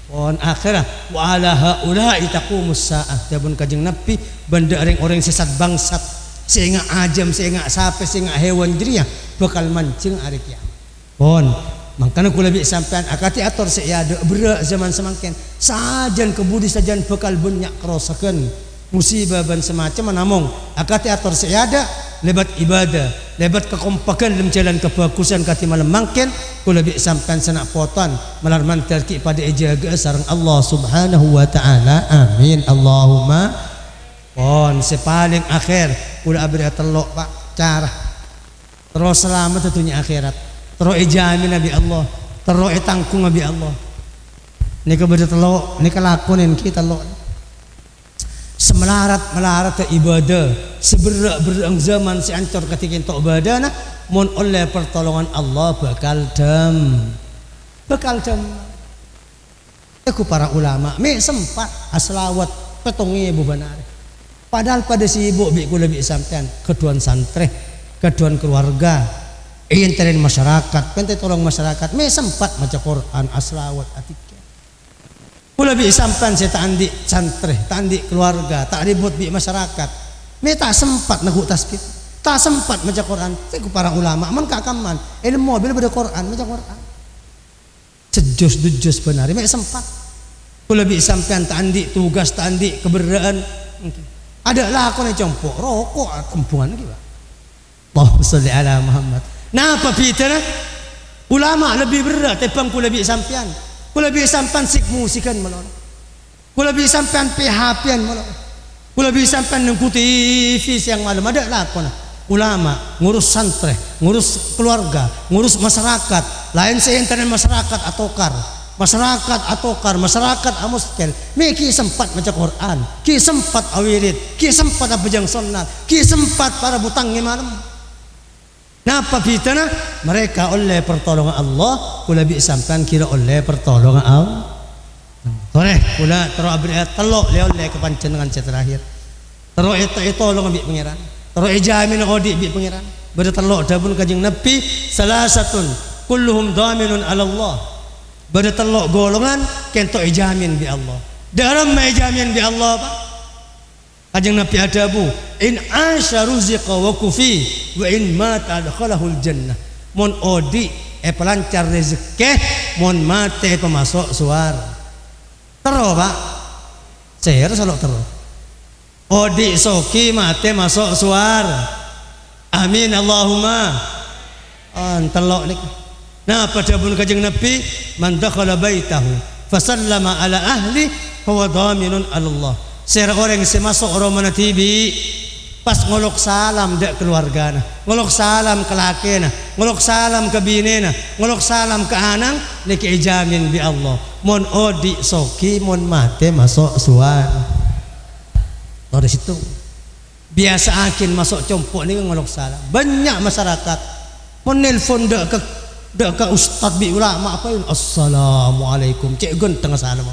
on akhirah wa ala haula'i taqumus saah dabun kajeng Nabi benda orang sesat bangsat sehingga ajam sehingga sape sehingga hewan jeriah bakal mancing hari kiamat pon makanya kula bi sampean akati atur seada berak zaman semangken sajan kebudi sajan bakal banyak kerosakan musibah ban semacam namung akati atur seada lebat ibadah lebat kekompakan dalam jalan kebagusan kati malam mangken kula bi sampean sanak poton malar mantar ki pada ejaga sareng Allah Subhanahu wa taala amin Allahumma pon sepaling akhir kula abri telok Pak cara terus selamat tentunya akhirat terus ijamin nabi Allah terus tangkung nabi Allah nika beda telok nika lakonin kita telok semelarat ke ibadah seberak zaman si ancor ketika entok badana mon oleh pertolongan Allah bakal dam aku para ulama me sempat aslawat petongi ibu benar padahal pada si ibu bi kula bi sampean keduan santri keduan keluarga interin masyarakat pente tolong masyarakat me sempat maca Quran aslawat atik kula bi sampean saya tak andi santri, tak andi keluarga, tak ribut bi masyarakat. Me tak sempat nagu tasbih, tak sempat baca Quran. Saya para ulama, man kakaman, ilmu bila baca Quran, baca Quran. Sejus benar, me sempat. Kula bi sampean tak andi tugas, tak andi keberadaan. Ada lah aku ni compok rokok kumpulan gitu. Allahumma sholli ala Muhammad. Napa pitana? Ulama lebih berat tepang kula bi sampean. Kula bi sampean sik musikan malon. Kula bi sampean PHP-an malon. Kula bi sampean ngikuti TV siang malam ada lakon. Ulama ngurus santri, ngurus keluarga, ngurus masyarakat. Lain saya internet masyarakat atau kar. masyarakat atokar, masyarakat amuskel, may ki sempat baca Quran, ki sempat awirid, ki sempat abjang sunnah, ki sempat para butang malam. Napa fitnah? Mereka oleh pertolongan Allah, kula bi sampan kira oleh pertolongan Allah. Toleh kula terus abri telok le oleh kepancenengan terakhir. Terus itu tolong bi pangeran. Terus ijamin odi bi pangeran. Bade telok dabun kanjeng Nabi salasatun kulluhum dhaminun ala Allah. Bade telok golongan kento ijamin bi Allah. Dalam ijamin bi Allah Pak. Kanjeng Nabi adabu in asya ruziqa wa kufi wa in mata adkhalahul jannah. Mon odi pelancar rezeki, mon mate pemasok suar. Terus Pak. Saya selalu terus. Odi soki mate masuk suar. Amin Allahumma. Telok nik. Nah pada pun kanjeng Nabi man dakhala baitahu fasallama ala ahli huwa dhaminun ala Allah. Ser orang yang masuk romana tibi pas ngolok salam dak keluargana, ngolok salam ke lakena, ngolok salam ke binena, ngolok salam ke anang niki ijamin bi Allah. Mon odi soki mon mate masuk suar. Dari situ biasa akin masuk compok ni ngolok salam. Banyak masyarakat menelpon dak ke ustaz bi ulama apa yun assalamualaikum cek gun tengah salam.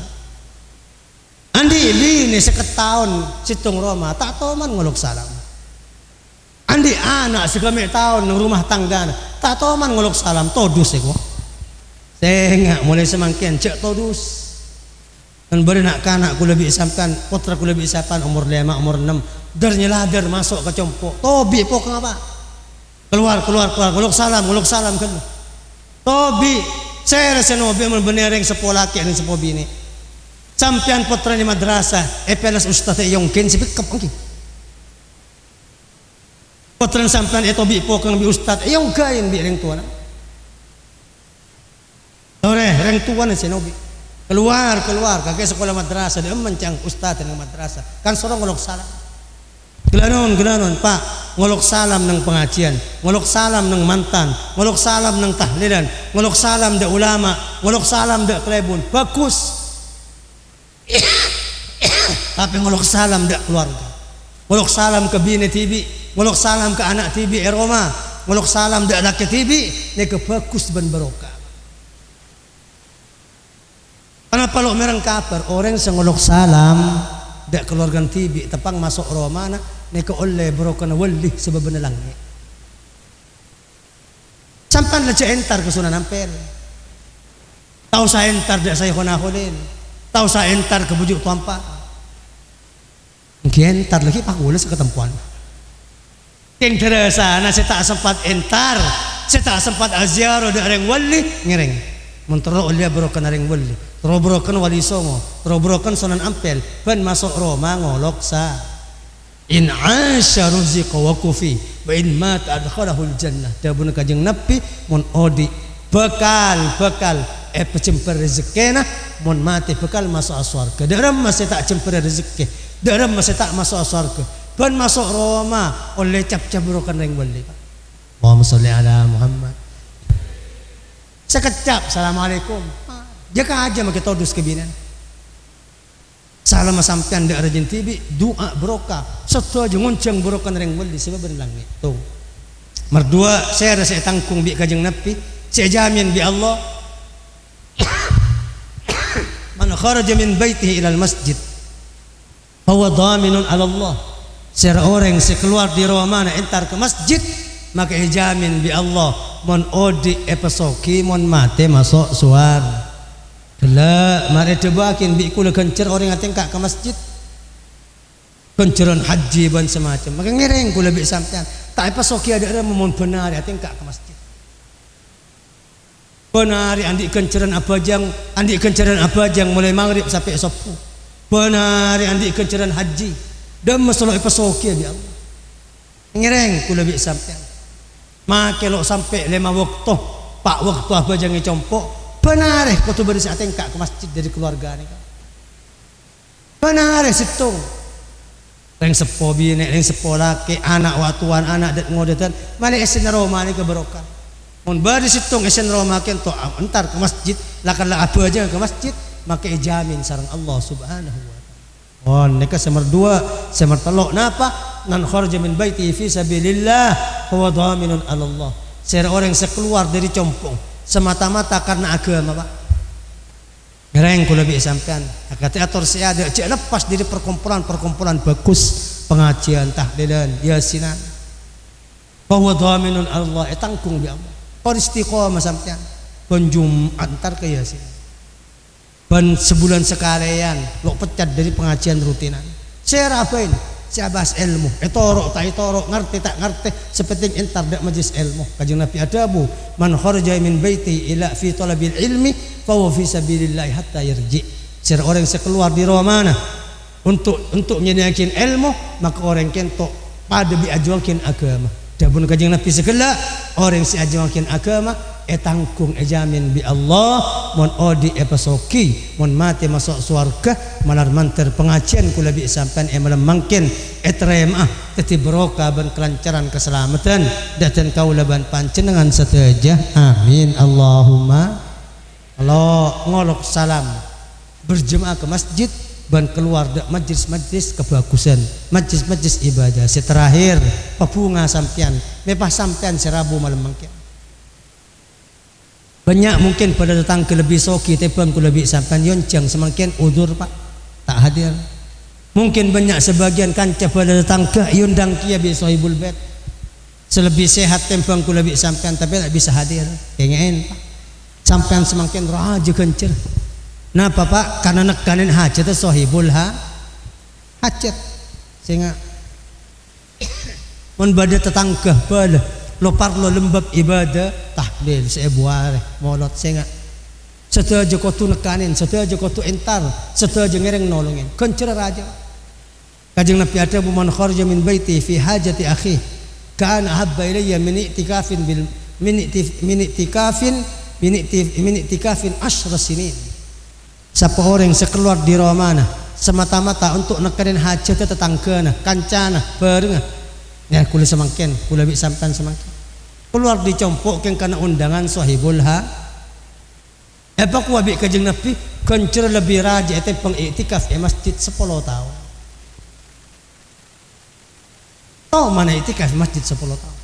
Andi bini seketahun situng Roma tak tahu man ngolok salam. Andi anak sekemek tahun nang rumah tangga tak tahu man ngolok salam todus eko. Saya mulai semangkian cek todus. Dan beri nak kanak ku lebih sampan putra ku lebih sampan umur 5 umur 6 der masuk ke compok tobi pok ngapa keluar ngolok salam kan tobi saya rasa nobi benereng sepolah ke dan sepo bini sampian putra di madrasah pelas ustaz yongkin sipik kapangki putra sampian tobi pok ng bi ustaz yongkain bi reng tuan ore reng tuan si nobi keluar kakek sekolah madrasah dia mencang ustaz ng madrasah kan sorong ngolok salam gelanon Pak ngolok salam ng pengajian ngolok salam ng mantan ngolok salam ng tahlilan ngolok salam da ulama ngolok salam da klebun bagus tapi ngolok salam da keluarga ngolok salam ke bini tibi ngolok salam ke anak tibi Roma ngolok salam da laki tibi ni ke bagus ban barokah. Kenapa lo merang kabar orang yang ngolok salam dak keluarga tibi tepang masuk Roma na neka oleh brokan wali sebab benelangnya sampan leja entar ke Sunan Ampel tahu saya entar dak saya honaholin tahu saya entar ke bujuk tuampa mungkin entar lagi pak ulas ketempuan yang terasa na saya tak sempat entar saya tak sempat aziarah dak reng wali ngereng mentero oleh brokan reng wali terobrokan wali songo terobrokan Sunan Ampel ban masuk Roma ngolok sa in asya ruziqa wa kufi wa in mata adkhalahul jannah dabun kanjeng Nabi mun odi bekal pecemper rezekina mun mati bekal masuk surga dalam masih tak cemper rezeki dalam masih tak masuk surga ban masuk Roma oleh cap-cap brokan reng wali Allahumma sholli ala Muhammad sekejap assalamualaikum jaka aja make todus kebinan salam sampean dak rajin tibi doa barokah satu aja ngonceng barokah reng wali sebab langit tuh merdua saya rasa tangkung bi kanjeng Nabi saya jamin bi Allah man kharaja min baitihi ila al masjid huwa dhaminun ala Allah saya orang sekeluar di Roma entar ke masjid maka jamin bi Allah mon odi epasoki mon mate masuk suar Kala mari tebakin bi kula kencer orang ateng ke masjid. Kenceran haji ban semacam. Maka ngereng kula bi sampean. Tak apa soki ada mon benar ateng ke masjid. Benar andi kenceran abajang mulai maghrib sampai subuh. Benar andi kenceran haji. Dan masalah apa soki bi Allah. Ngereng kula bi sampean. Maka lo sampai 5 waktu, pak waktu abajang compok. Benar kau tu bersih atengkak ke masjid dari keluarga ni. Benar situ. Reng sepo bini, reng sepo laki, anak watuan, anak dat ngodetan. Malik esin Roma ni keberokah. Mun bari situng esen Roma kento entar ke masjid lakala apa aja ke masjid maka ijamin sareng Allah Subhanahu wa taala. Oh neka semar dua semar telok napa nan kharaja min baiti fi sabilillah huwa dhaminun 'ala Allah. Orang yang sekeluar dari compong semata-mata karena agama Pak. Ngereng kula bi sampean kata atur saya ada cek lepas dari perkumpulan bagus pengajian tahlilan yasinan. Bahwa dhaminun 'ala Allah tanggung bi Allah. Istiqomah sampean penjum antar ke yasin ban sebulan sekalian lo pecat dari pengajian rutinan saya rapain saya bahas ilmu etorok tak etorok ngerti tak ngerti sepenting entar dak majlis ilmu kajeng Nabi adabu man kharaja min baiti ila fi talabil ilmi fa huwa fi sabilillah hatta yarji sir orang sekeluar di mana untuk menyakin ilmu maka orang kento pada biajuakin agama dabun kajeng Nabi segala orang si ajuakin agama tanggung jamin bi Allah mon odi pasoki mon mati masuk surga malar manter pengajian kula bi sampean malam mangkin terema teti barokah ban kelancaran keselamatan daten kaula ban panjenengan sateja amin Allahumma. Allah ngolok salam berjemaah ke masjid ban keluar dak majlis-majlis kebagusan majlis-majlis ibadah terakhir pebunga sampean mepah sampean serabu malam mangkin banyak mungkin pada datang ke lebih soki tepam ku lebih sampean yoncang semakin udur Pak tak hadir mungkin banyak sebagian kanca pada datang ke yundang kia bi sahibul bait selebih sehat tempang ku lebih sampean tapi tak bisa hadir pengen Pak sampean semakin raja kencer. Napa Pak? Karena nekanin hajat sahibul hajat sehingga mun bade tetangga bala lo parlo lembab ibadah tahlil saya buare molot sehingga setelah kau tu nekanin setelah kau tu entar setelah ngereng nolongin kencer raja kajeng Nabi ada man kharaja min baiti fi hajati akhi kana habba ilayya min i'tikafin asyra sinin. Siapa orang sekeluar di Romana semata-mata untuk nekanin hajat tetanggana kancana bareng ya kula semakin kula bi sampean semakin keluar dicompok karena undangan sahibul apa ku abi kajeng Nabi kencer lebih raja teh pengiktikaf masjid 10 tahun tahu mana iktikaf masjid 10 tahun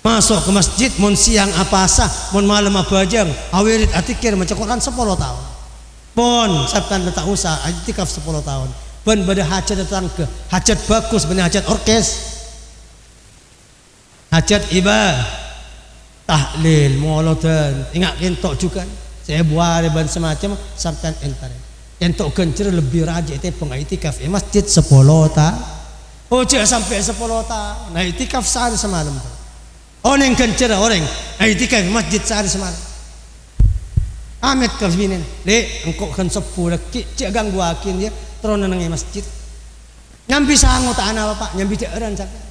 masuk ke masjid mun siang apa sah mun malam apa jang awirit atikir maca Quran 10 tahun pun sabtan tak usah iktikaf 10 tahun ban bade hajat datang ke hajat bagus bener hajat orkes hajat ibadah tahlil molodan ingat kentok juga saya buat ban semacam sampean entar entok kencer lebih raja itu pengiktikaf masjid 10 tahun oh cek sampai 10 tahun nah iktikaf sehari semalam orang kencer orang iktikaf masjid sehari semalam amet kafinin le engkau kan sepuh lagi cek ganggu akin dia terus nang masjid nyambi sangu tanah Bapak nyambi jaran sampai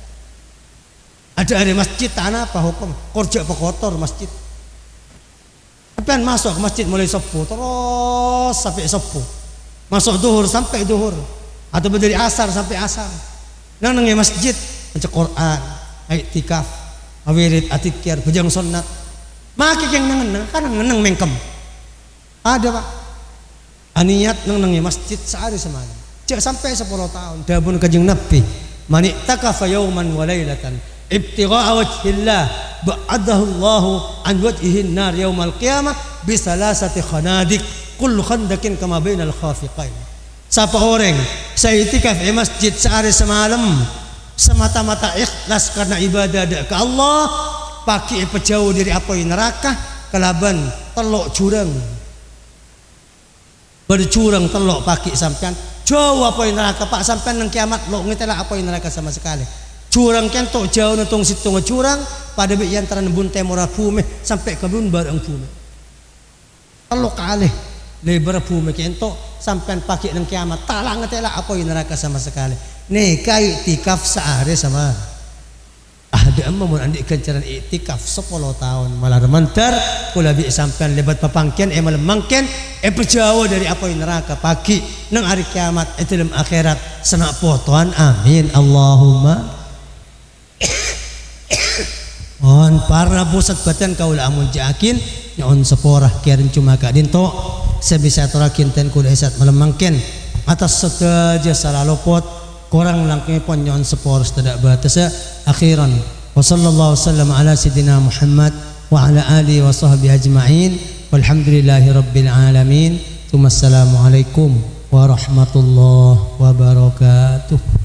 ada masjid tanah apa hukum kerja apa kotor masjid sampai masuk ke masjid mulai sepuh terus sampai sepuh masuk duhur sampai duhur atau dari asar sampai asar nang masjid baca Quran iktikaf awirid atikir bujang sunnat maki yang nang kan nang mengkem ada Pak aniat nang masjid sehari semalam cek sampai 10 tahun dabun kajeng Nabi man ittakafa yawman wa lailatan ibtigha'a wajhillah ba'adahu Allahu an wajhihin nar yaumal qiyamah bi salasati khanadik kullu khandakin kama bainal khafiqain. Siapa orang saya itikaf di masjid sehari semalam semata-mata ikhlas karena ibadah ke Allah pakai pejauh dari apa yang neraka kelaban telok curang bercurang telok pakai sampean jauh apa yang neraka Pak sampean nang kiamat lo ngetela apa yang neraka sama sekali curang kentok jauh nonton situ ngecurang pada bi antara bun temora bumi sampai ke bun bareng bumi telok kalih lebar bumi kentok sampean pakai nang kiamat talang ngetela apa yang neraka sama sekali nih kayak iktikaf sehari sama ada mun andik kencaran iktikaf 10 tahun malah rementar kula bi sampean lebat papangkian malah mangken berjauh dari apa yang neraka pagi nang hari kiamat dalam akhirat senak potoan amin Allahumma on para busat batan kaula amun jaakin nyon seporah kiarin cuma ka dinto sebisa terakin ten kuda esat malemangken atas setaja salalopot kurang langknya pon nyon seporos tidak batasa akhiran wa sallallahu wasallam ala sidina Muhammad wa ala alihi wa sahbihi ajma'in walhamdulillahi rabbil alamin. Assalamualaikum warahmatullahi wabarakatuh.